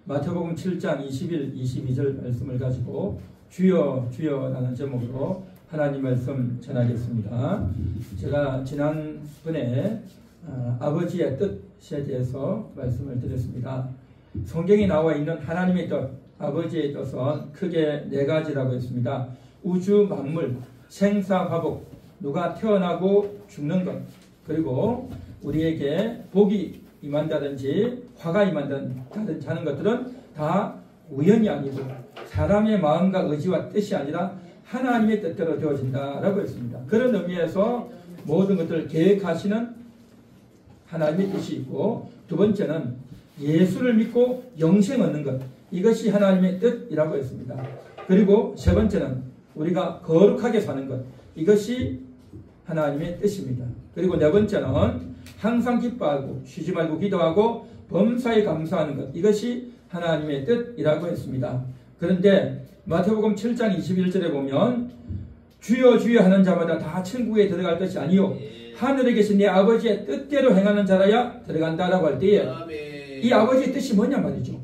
마태복음 7장 21, 22절 말씀을 가지고 주여 주여 라는 제목으로 하나님 말씀 전하겠습니다. 제가 지난번에 아버지의 뜻에 대해서 말씀을 드렸습니다. 성경에 나와 있는 하나님의 뜻, 아버지의 뜻은 크게 네 가지라고 했습니다. 우주 만물, 생사화복, 누가 태어나고 죽는 것, 그리고 우리에게 복이 임한다든지 화가 임한다든지 하는 것들은 다 우연이 아니고 사람의 마음과 의지와 뜻이 아니라 하나님의 뜻대로 되어진다라고 했습니다. 그런 의미에서 모든 것들을 계획하시는 하나님의 뜻이 있고, 두 번째는 예수를 믿고 영생 얻는 것, 이것이 하나님의 뜻이라고 했습니다. 그리고 세 번째는 우리가 거룩하게 사는 것, 이것이 하나님의 뜻입니다. 그리고 네 번째는 항상 기뻐하고 쉬지 말고 기도하고 범사에 감사하는 것, 이것이 하나님의 뜻이라고 했습니다. 그런데 마태복음 7장 21절에 보면 주여 주여 하는 자마다 다 천국에 들어갈 것이 아니요 하늘에 계신 내 아버지의 뜻대로 행하는 자라야 들어간다라고 할 때에 이 아버지의 뜻이 뭐냐 말이죠.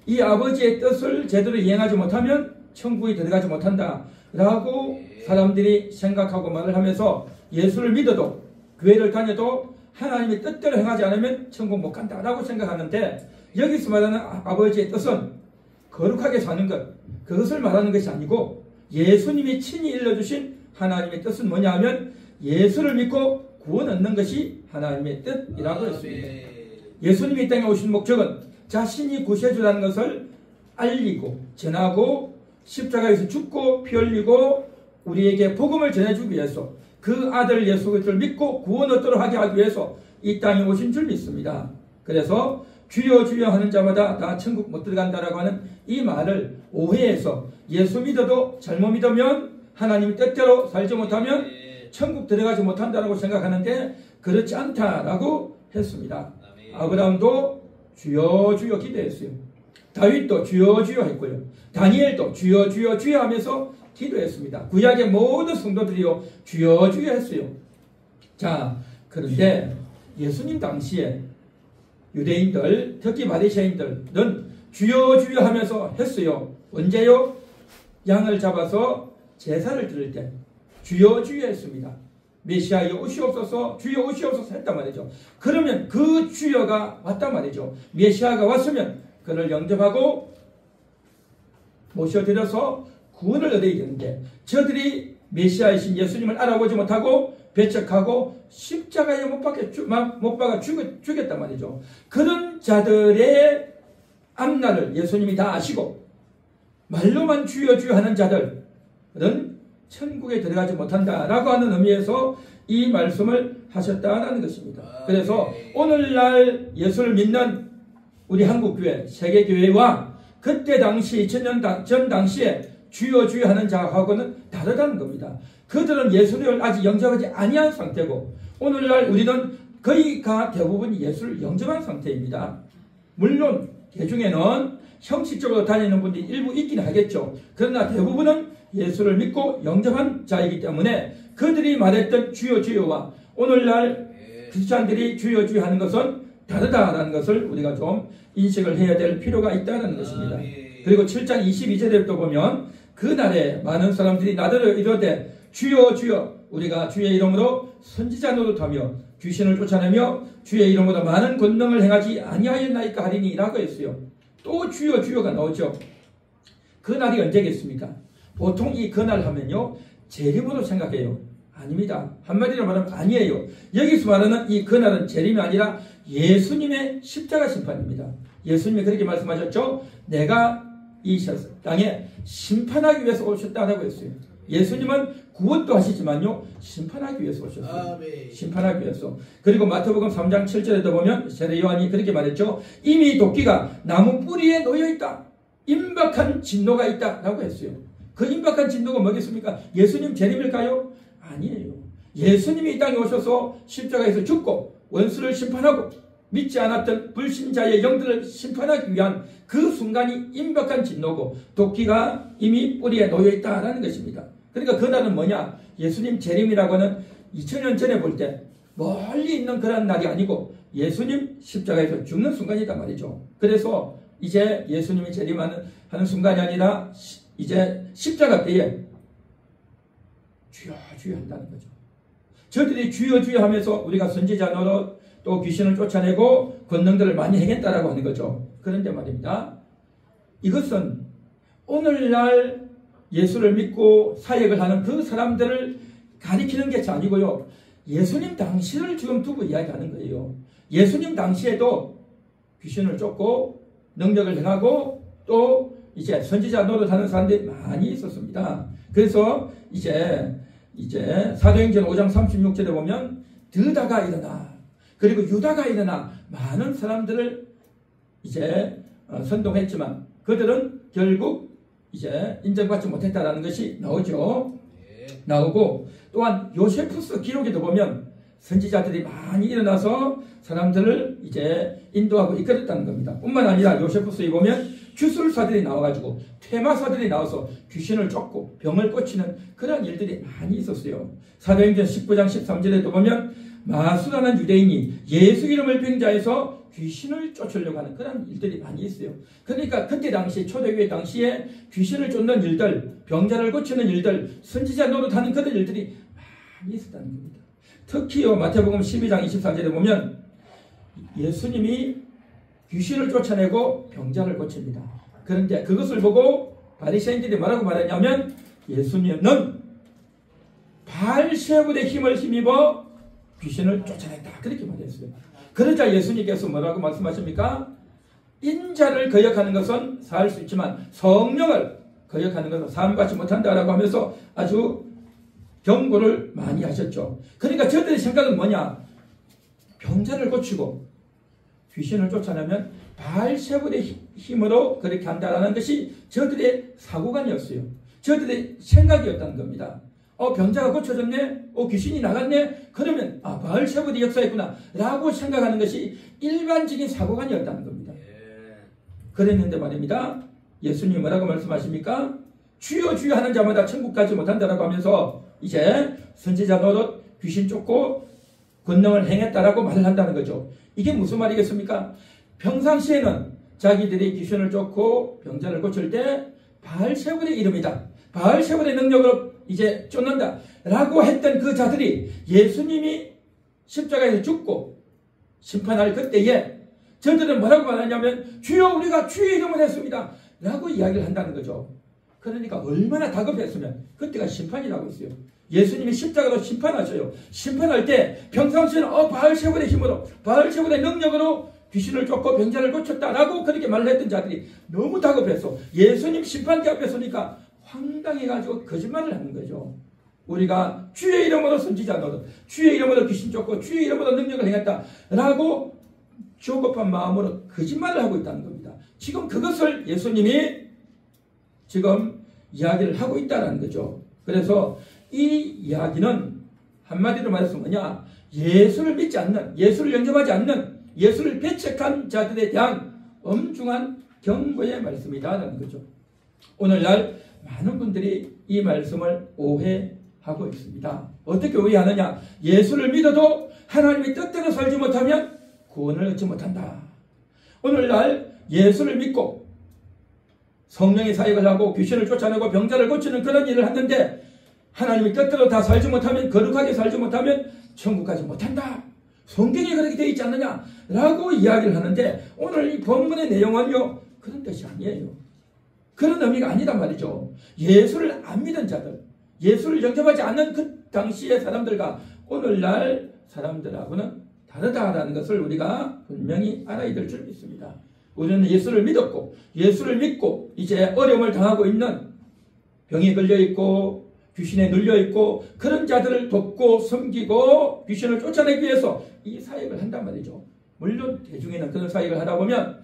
이 아버지의 뜻을 제대로 이행하지 못하면 천국에 들어가지 못한다라고 사람들이 생각하고 말을 하면서 예수를 믿어도 교회를 다녀도 하나님의 뜻대로 행하지 않으면 천국 못 간다라고 생각하는데, 여기서 말하는 아버지의 뜻은 거룩하게 사는 것, 그것을 말하는 것이 아니고 예수님이 친히 일러주신 하나님의 뜻은 뭐냐 하면 예수를 믿고 구원 얻는 것이 하나님의 뜻이라고 했습니다. 예수님이 이 땅에 오신 목적은 자신이 구세주라는 것을 알리고 전하고 십자가에서 죽고 피 흘리고 우리에게 복음을 전해주기 위해서, 그 아들 예수 그리스도를 믿고 구원 얻도록 하기 위해서 이 땅에 오신 줄 믿습니다. 그래서 주여 주여 하는 자마다 다 천국 못 들어간다라고 하는 이 말을 오해해서 예수 믿어도 잘못 믿으면 하나님 뜻대로 살지 못하면 천국 들어가지 못한다라고 생각하는데 그렇지 않다라고 했습니다. 아브라함도 주여 주여 기도했어요. 다윗도 주여 주여 했고요. 다니엘도 주여 주여 주여 하면서 기도했습니다. 구약의 모든 성도들이요 주여 주여 했어요. 자, 그런데 예수님 당시에 유대인들, 특히 바리새인들은 주여 주여 하면서 했어요. 언제요? 양을 잡아서 제사를 드릴 때 주여 주여 했습니다. 메시아여 오시옵소서, 주여 오시옵소서 했단 말이죠. 그러면 그 주여가 왔단 말이죠. 메시아가 왔으면 그를 영접하고 모셔드려서 구원을 얻어야 되는데, 저들이 메시아이신 예수님을 알아보지 못하고 배척하고 십자가에 못 박아 죽였단 말이죠. 그런 자들의 앞날을 예수님이 다 아시고 말로만 주여 주여 하는 자들은 천국에 들어가지 못한다라고 하는 의미에서 이 말씀을 하셨다는 것입니다. 그래서 오늘날 예수를 믿는 우리 한국교회, 세계교회와 그때 당시 2000년 전 당시에 주여 주여 하는 자하고는 다르다는 겁니다. 그들은 예수를 아직 영접하지 아니한 상태고, 오늘날 우리는 거의가 대부분 예수를 영접한 상태입니다. 물론 그 중에는 형식적으로 다니는 분들이 일부 있긴 하겠죠. 그러나 대부분은 예수를 믿고 영접한 자이기 때문에 그들이 말했던 주여 주여와 오늘날 크리스찬들이 주여 주여 하는 것은 다르다라는 것을 우리가 좀 인식을 해야 될 필요가 있다는 것입니다. 그리고 7장 22절에 또 보면 그날에 많은 사람들이 나더러 이르되 주여 주여 우리가 주의 이름으로 선지자 노릇하며 귀신을 쫓아내며 주의 이름으로 많은 권능을 행하지 아니하였나이까 하리니 라고 했어요. 또 주여 주여가 나오죠. 그날이 언제겠습니까? 보통 이 그날 하면요 재림으로 생각해요. 아닙니다. 한마디로 말하면 아니에요. 여기서 말하는 이 그날은 재림이 아니라 예수님의 십자가 심판입니다. 예수님이 그렇게 말씀하셨죠. 내가 이 땅에 심판하기 위해서 오셨다라고 했어요. 예수님은 구원도 하시지만요 심판하기 위해서 오셨어요. 심판하기 위해서. 그리고 마태복음 3장 7절에도 보면 세례 요한이 그렇게 말했죠. 이미 도끼가 나무 뿌리에 놓여있다. 임박한 진노가 있다 라고 했어요. 그 임박한 진노가 뭐겠습니까? 예수님 재림일까요? 아니에요. 예수님이 이 땅에 오셔서 십자가에서 죽고 원수를 심판하고 믿지 않았던 불신자의 영들을 심판하기 위한 그 순간이 임박한 진노고 도끼가 이미 뿌리에 놓여있다라는 것입니다. 그러니까 그날은 뭐냐? 예수님 재림이라고 하는 2000년 전에 볼 때 멀리 있는 그런 날이 아니고 예수님 십자가에서 죽는 순간이단 말이죠. 그래서 이제 예수님이 재림하는 순간이 아니라 이제 십자가 때에 주여 주여 한다는 거죠. 저들이 주여 주여 하면서 우리가 선지자 노릇 또 귀신을 쫓아내고 권능들을 많이 행했다라고 하는 거죠. 그런데 말입니다. 이것은 오늘날 예수를 믿고 사역을 하는 그 사람들을 가리키는 것이 아니고요. 예수님 당시를 지금 두고 이야기하는 거예요. 예수님 당시에도 귀신을 쫓고 능력을 행하고 또 이제 선지자 노릇하는 사람들이 많이 있었습니다. 그래서 이제 사도행전 5장 36절에 보면 드다가 일어나 그리고 유다가 일어나 많은 사람들을 이제 선동했지만 그들은 결국 이제 인정받지 못했다라는 것이 나오죠. 나오고 또한 요세푸스 기록에도 보면 선지자들이 많이 일어나서 사람들을 이제 인도하고 이끌었다는 겁니다. 뿐만 아니라 요세푸스에 보면 주술사들이 나와가지고 퇴마사들이 나와서 귀신을 쫓고 병을 고치는 그런 일들이 많이 있었어요. 사도행전 19장 13절에도 보면 마수라는 유대인이 예수 이름을 빙자해서 귀신을 쫓으려고 하는 그런 일들이 많이 있어요. 그러니까 그때 당시 초대교회 당시에 귀신을 쫓는 일들, 병자를 고치는 일들, 선지자 노릇하는 그런 일들이 많이 있었다는 겁니다. 특히요 마태복음 12장 24절에 보면 예수님이 귀신을 쫓아내고 병자를 고칩니다. 그런데 그것을 보고 바리새인들이 뭐라고 말하냐면 예수님은 바알세불의 힘을 힘입어 귀신을 쫓아냈다. 그렇게 말했어요. 그러자 예수님께서 뭐라고 말씀하십니까? 인자를 거역하는 것은 살 수 있지만 성령을 거역하는 것은 사함받지 못한다라고 하면서 아주 경고를 많이 하셨죠. 그러니까 저들의 생각은 뭐냐? 병자를 고치고 귀신을 쫓아내면 바알세불의 힘으로 그렇게 한다라는 것이 저들의 사고관이었어요. 저들의 생각이었다는 겁니다. 병자가 고쳐졌네? 귀신이 나갔네? 그러면 바알세불이 역사했구나 라고 생각하는 것이 일반적인 사고관이었다는 겁니다. 그랬는데 말입니다. 예수님이 뭐라고 말씀하십니까? 주여 주여 하는 자마다 천국 가지 못한다라고 하면서 이제 선지자 노릇 귀신 쫓고 권능을 행했다라고 말을 한다는 거죠. 이게 무슨 말이겠습니까? 평상시에는 자기들이 귀신을 쫓고 병자를 고칠 때 바알세불의 이름이다. 바알세불의 능력으로 이제 쫓는다 라고 했던 그 자들이 예수님이 십자가에서 죽고 심판할 그때에 저들은 뭐라고 말하냐면 주여 우리가 주의 이름을 했습니다 라고 이야기를 한다는 거죠. 그러니까 얼마나 다급했으면 그때가 심판이라고 했어요. 예수님이 십자가로 심판하셔요. 심판할 때 평상시에는 바알세불의 힘으로 바알세불의 능력으로 귀신을 쫓고 병자를 고쳤다라고 그렇게 말을 했던 자들이 너무 다급해서 예수님 심판대 앞에 서니까 황당해가지고 거짓말을 하는 거죠. 우리가 주의 이름으로 선지자 노릇, 주의 이름으로 귀신 쫓고 주의 이름으로 능력을 행했다라고 조급한 마음으로 거짓말을 하고 있다는 겁니다. 지금 그것을 예수님이 지금 이야기를 하고 있다는 거죠. 그래서 이 이야기는 한마디로 말해서 뭐냐? 예수를 믿지 않는, 예수를 영접하지 않는, 예수를 배척한 자들에 대한 엄중한 경고의 말씀이다라는 거죠. 오늘날 많은 분들이 이 말씀을 오해하고 있습니다. 어떻게 오해하느냐? 예수를 믿어도 하나님의 뜻대로 살지 못하면 구원을 얻지 못한다. 오늘날 예수를 믿고 성령의 사역을 하고 귀신을 쫓아내고 병자를 고치는 그런 일을 하는데 하나님의 뜻대로 다 살지 못하면, 거룩하게 살지 못하면 천국 가지 못한다. 성경에 그렇게 되어 있지 않느냐 라고 이야기를 하는데 오늘 이 본문의 내용은요 그런 뜻이 아니에요. 그런 의미가 아니란 말이죠. 예수를 안 믿은 자들, 예수를 영접하지 않는 그 당시의 사람들과 오늘날 사람들하고는 다르다라는 것을 우리가 분명히 알아야 될 줄 믿습니다. 우리는 예수를 믿었고 예수를 믿고 이제 어려움을 당하고 있는, 병에 걸려있고 귀신에 눌려있고 그런 자들을 돕고 섬기고 귀신을 쫓아내기 위해서 이 사역을 한단 말이죠. 물론 대중에는 그런 사역을 하다 보면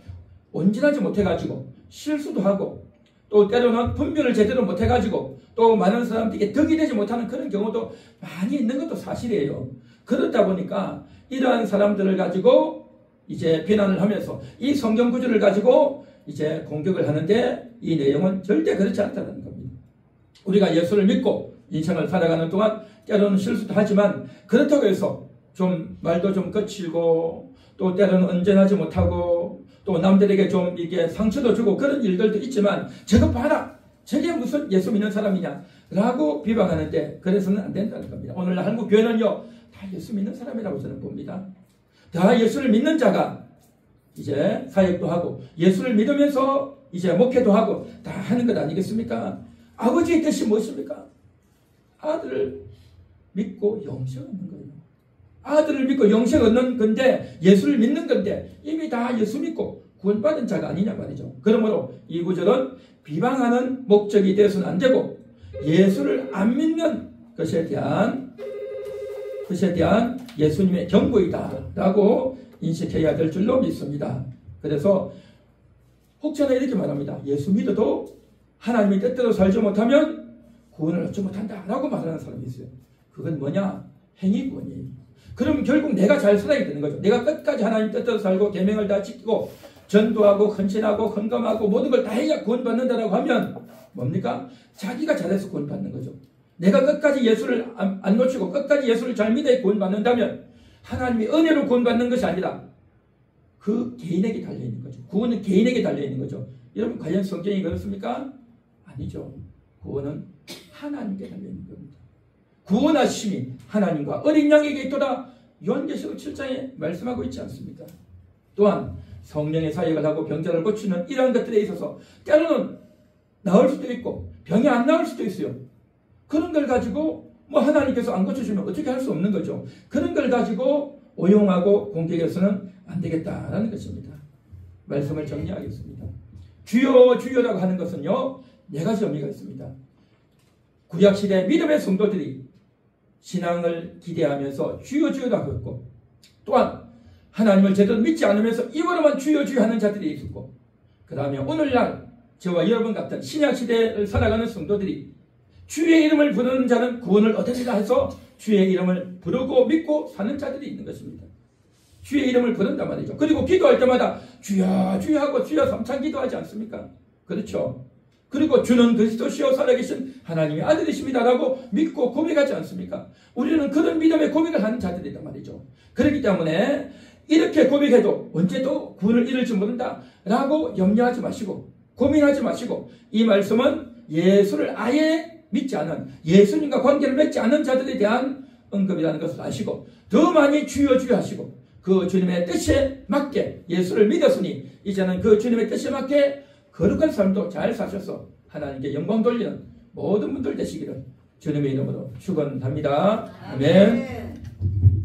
온전하지 못해가지고 실수도 하고 또 때로는 분별을 제대로 못해가지고 또 많은 사람들에게 덕이 되지 못하는 그런 경우도 많이 있는 것도 사실이에요. 그렇다 보니까 이러한 사람들을 가지고 이제 비난을 하면서 이 성경 구절을 가지고 이제 공격을 하는데 이 내용은 절대 그렇지 않다는 겁니다. 우리가 예수를 믿고 인생을 살아가는 동안 때로는 실수도 하지만 그렇다고 해서 좀 말도 좀 거칠고 또 때로는 온전하지 못하고 또 남들에게 좀 이렇게 상처도 주고 그런 일들도 있지만 저거 봐라, 저게 무슨 예수 믿는 사람이냐 라고 비방하는데 그래서는 안 된다는 겁니다. 오늘날 한국 교회는요 다 예수 믿는 사람이라고 저는 봅니다. 다 예수를 믿는 자가 이제 사역도 하고 예수를 믿으면서 이제 목회도 하고 다 하는 것 아니겠습니까? 아버지의 뜻이 무엇입니까? 아들을 믿고 영생 얻는 거예요. 아들을 믿고 영생 얻는 건데, 예수를 믿는 건데 이미 다 예수 믿고 구원받은 자가 아니냐 말이죠. 그러므로 이 구절은 비방하는 목적이 되어서는 안 되고 예수를 안 믿는 것에 대한 예수님의 경고이다 라고 인식해야 될 줄로 믿습니다. 그래서 혹자는 이렇게 말합니다. 예수 믿어도 하나님의 뜻대로 살지 못하면 구원을 얻지 못한다 라고 말하는 사람이 있어요. 그건 뭐냐? 행위구원이에요. 그럼 결국 내가 잘 살아야 되는 거죠. 내가 끝까지 하나님 뜻대로 살고 계명을 다 지키고 전도하고 헌신하고 헌금하고 모든 걸 다 해야 구원받는다라고 하면 뭡니까? 자기가 잘해서 구원받는 거죠. 내가 끝까지 예수를 안 놓치고 끝까지 예수를 잘 믿어야 구원받는다면 하나님의 은혜로 구원받는 것이 아니라 그 개인에게 달려있는 거죠. 구원은 개인에게 달려있는 거죠. 여러분 과연 성경이 그렇습니까? 아니죠. 구원은 하나님께 달려있는 겁니다. 구원하심이 하나님과 어린 양에게 있도다. 요한계시록 7장에 말씀하고 있지 않습니까? 또한 성령의 사역을 하고 병자를 고치는 이러한 것들에 있어서 때로는 나을 수도 있고 병이 안 나을 수도 있어요. 그런 걸 가지고 뭐 하나님께서 안 고쳐주면 어떻게 할 수 없는 거죠. 그런 걸 가지고 오용하고 공격해서는 안 되겠다라는 것입니다. 말씀을 정리하겠습니다. 주여 주여라고 하는 것은요 4가지 의미가 있습니다. 구약시대 믿음의 성도들이 신앙을 기대하면서 주여 주여라고 했고, 또한 하나님을 제대로 믿지 않으면서 입으로만 주여 주여 하는 자들이 있었고, 그 다음에 오늘날 저와 여러분 같은 신약시대를 살아가는 성도들이 주의 이름을 부르는 자는 구원을 얻으리라 해서 주의 이름을 부르고 믿고 사는 자들이 있는 것입니다. 주의 이름을 부른단 말이죠. 그리고 기도할 때마다 주여 주여 하고 주여 3찬 기도하지 않습니까? 그렇죠. 그리고 주는 그리스도시요 살아계신 하나님의 아들이십니다라고 믿고 고백하지 않습니까? 우리는 그런 믿음의 고백을 하는 자들이란 말이죠. 그렇기 때문에 이렇게 고백해도 언제 또 구원을 이룰지 모른다라고 염려하지 마시고 고민하지 마시고, 이 말씀은 예수를 아예 믿지 않은, 예수님과 관계를 맺지 않은 자들에 대한 언급이라는 것을 아시고 더 많이 주여 주여 하시고 그 주님의 뜻에 맞게 예수를 믿었으니 이제는 그 주님의 뜻에 맞게 거룩한 삶도 잘 사셔서 하나님께 영광 돌리는 모든 분들 되시기를 주님의 이름으로 축원합니다. 아멘.